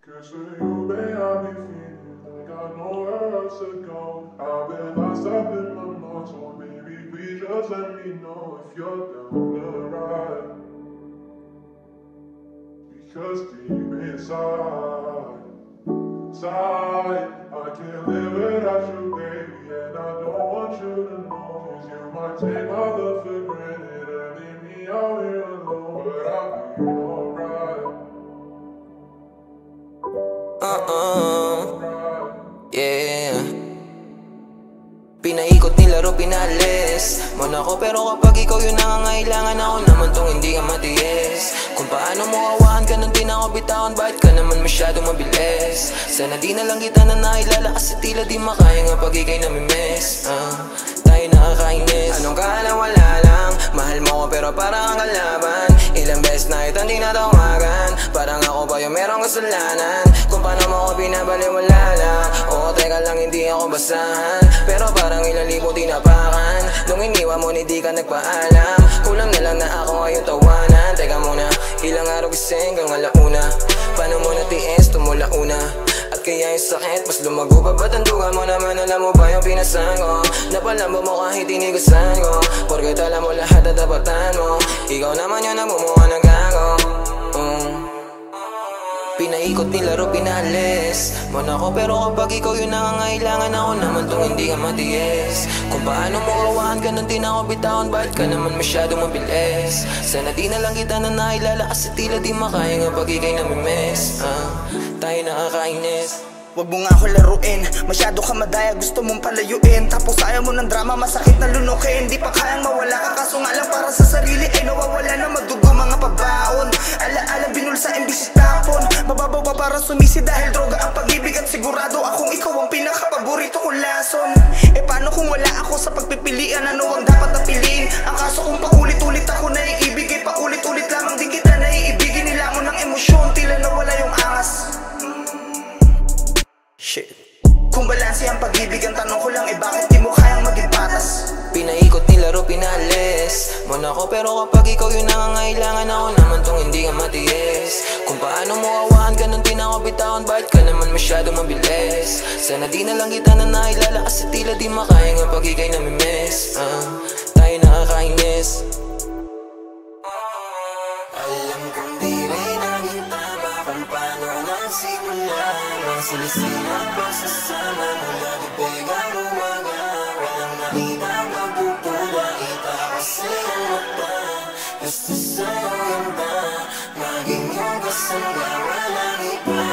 Cause for you, babe, I be feeling like I know where else to go. I've been lost up in my mind, so baby, please just let me know if you're down to ride. Because deep inside, I can't live without you, baby, and I don't want you to know. Cause you might take my love for granted and leave me out here alone, but I'll be alright. Yeah. Pinaikot nilaro, pinalis mo na ako, pero kapag ikaw yung nangangailangan, ako naman tong hindi ka matiis. Kung paano mo awahan ka nung di na ako bitawan, bakit ka naman masyadong mabilis? Sana di na lang kita na nailala, kasi tila di makaya nga pag ika'y namimiss. Tayo nakakainis. Anong kala, wala lang. Mahal mo ko pero parang ang kalaban. Ilang beses na ito hindi natawagan, parang ako ba yung merong kasalanan? Kung paano mo ko binabaliwala lang. Oo, teka lang, hindi ako basahan, pero parang ilang libo tinapakan. Nung iniwan mo, hindi ka nagpaalam. Kulang na lang na ako ngayon tawanan. Teka muna, ilang araw gising hanggang alauna. Paano mo natiis, tumula una? At kaya yung sakit, mas lumago pa. Ba't ang duga mo naman, alam mo ba yung pinasan ko? Napalabo mo kahit tinigusan ko, porket alam mo lahat at tapatan mo. Ikaw naman yung namumuha ng gago. Pinaikot, nilaro, pinalis mo na ako, pero kapag ikaw yung nangangailangan, ako naman tong hindi ka matiis. Kung paano mo awahan ka nung di na ako bitawan, bakit ka naman masyadong mabilis? Sana di na lang kita na nailala, kasi tila di makaya nga pag ika'y namimiss. Tayo nakakainis. Wag mo nga ako laruin, masyado ka madaya, gusto mong palayuin. Tapos ayaw mo ng drama, masakit na lunukin. Di pa kayang mawala ka, kaso nga lang para sa sarili ay nawawala na madugo mga pabaon. Ala-ala binulsa imbis tapon, mababaw pa para sumisi dahil droga ang pag-ibig. At sigurado akong ikaw ang pinakapaborito kong lason. E paano kung wala ako sa pagpipilian, ano ang dapat na piliin? Ang kaso kung paulit-ulit ako naiibig, paulit-ulit lamang din kita naiibigin. Nila mo ng emosyon, tila nawala yung angas. Shit. Kung balanse ang pag-ibig, ang tanong ko lang bakit di mo kayang maging patas? Pinaikot, nilaro, pinalis mo na ako, pero kapag ikaw yung nangangailangan, ako naman tong hindi ka matiis. Kung paano mo awahan ka nung di na ako bitawan, bakit ka naman masyadong mabilis? Sana di na lang kita na nailala, kasi tila di makaya nga pag ika'y namimiss. Tayo nakakainis. Alam kong di rin naging tama kung paano nagsimula. Silisinan pa sa sama mula di pegang umaga. Walang nakita magpupula, itawa sa'yo mata. Gusto sa'yo yun ba, maging yung kasangga, walang iba.